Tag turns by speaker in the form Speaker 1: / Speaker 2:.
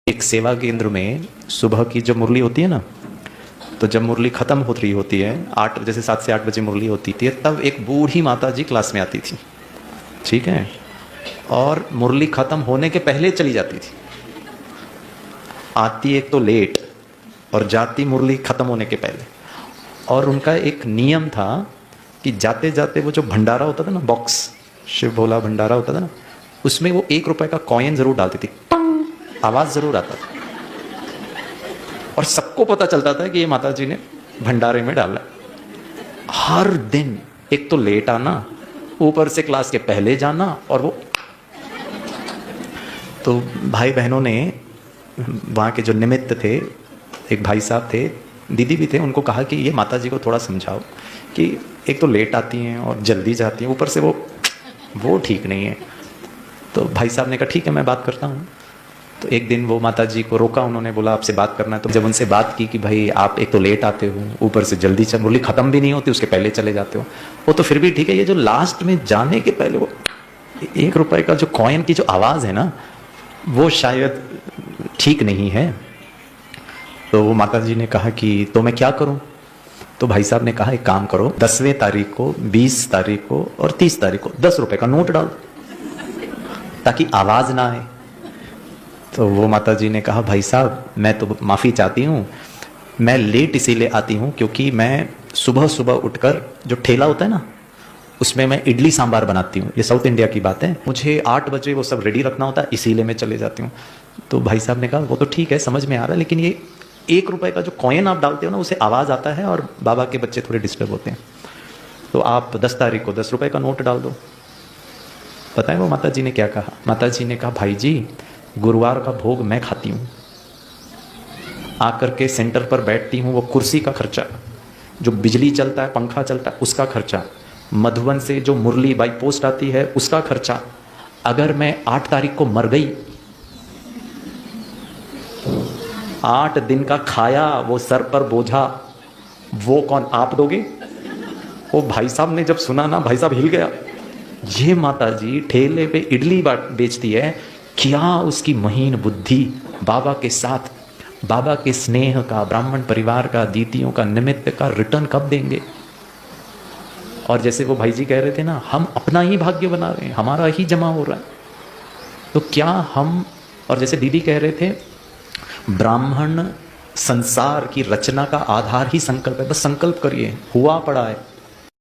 Speaker 1: एक सेवा केंद्र में सुबह की जब मुरली होती है ना, तो जब मुरली खत्म हो रही होती है 8 जैसे 7 से 8 बजे मुरली होती थी, तब एक बूढ़ी माता जी क्लास में आती थी, ठीक है, और मुरली खत्म होने के पहले चली जाती थी। आती एक तो लेट और जाती मुरली खत्म होने के पहले। और उनका एक नियम था कि जाते जाते वो जो भंडारा होता था ना, बॉक्स शिव भोला भंडारा होता था ना, उसमें वो 1 रुपए का कॉइन जरूर डालती थी, आवाज जरूर आता था, और सबको पता चलता था कि ये माता जी ने भंडारे में डाला। हर दिन एक तो लेट आना, ऊपर से क्लास के पहले जाना, और वो तो भाई बहनों ने वहाँ के जो निमित्त थे, एक भाई साहब थे, दीदी भी थे, उनको कहा कि ये माता जी को थोड़ा समझाओ कि एक तो लेट आती हैं और जल्दी जाती हैं, ऊपर से वो ठीक नहीं है। तो भाई साहब ने कहा ठीक है मैं बात करता हूँ। तो एक दिन वो माता जी को रोका, उन्होंने बोला आपसे बात करना है। तो जब उनसे बात की कि भाई आप एक तो लेट आते हो, ऊपर से जल्दी चल मुरली खत्म भी नहीं होती उसके पहले चले जाते हो, वो तो फिर भी ठीक है, ये जो लास्ट में जाने के पहले वो 1 रुपए का जो कॉइन की जो आवाज है ना, वो शायद ठीक नहीं है। तो वो माता जी ने कहा कि तो मैं क्या करूं? तो भाई साहब ने कहा एक काम करो, 10वें तारीख को, 20 तारीख को और 30 तारीख को 10 रुपए का नोट डाल, ताकि आवाज ना आए। तो वो माता जी ने कहा भाई साहब मैं तो माफ़ी चाहती हूँ, मैं लेट इसीलिए आती हूँ क्योंकि मैं सुबह सुबह उठकर जो ठेला होता है ना, उसमें मैं इडली सांबार बनाती हूँ, ये साउथ इंडिया की बात है, मुझे 8 बजे वो सब रेडी रखना होता है, इसीलिए मैं चले जाती हूँ। तो भाई साहब ने कहा वो तो ठीक है, समझ में आ रहा है, लेकिन ये 1 रुपए का जो कॉइन आप डालते हो ना, उसे आवाज़ आता है और बाबा के बच्चे थोड़े डिस्टर्ब होते हैं, तो आप 10 तारीख को 10 रुपए का नोट डाल दो। पता है वो माता जी ने क्या कहा? माता जी ने कहा भाई जी गुरुवार का भोग मैं खाती हूँ, आकर के सेंटर पर बैठती हूँ, वो कुर्सी का खर्चा, जो बिजली चलता है, पंखा चलता है, उसका खर्चा, मधुबन से जो मुरली बाई पोस्ट आती है उसका खर्चा, अगर मैं 8 तारीख को मर गई, 8 दिन का खाया वो सर पर बोझा, वो कौन आप दोगे? वो भाई साहब ने जब सुना ना, भाई साहब हिल गया, ये माता जी ठेले पे इडली बेचती है, क्या उसकी महीन बुद्धि बाबा के साथ, बाबा के स्नेह का, ब्राह्मण परिवार का, दीदियों का, निमित्त का रिटर्न कब देंगे? और जैसे वो भाई जी कह रहे थे ना, हम अपना ही भाग्य बना रहे हैं, हमारा ही जमा हो रहा है, तो क्या हम, और जैसे दीदी कह रहे थे, ब्राह्मण संसार की रचना का आधार ही संकल्प है, बस संकल्प करिए, हुआ पड़ा है।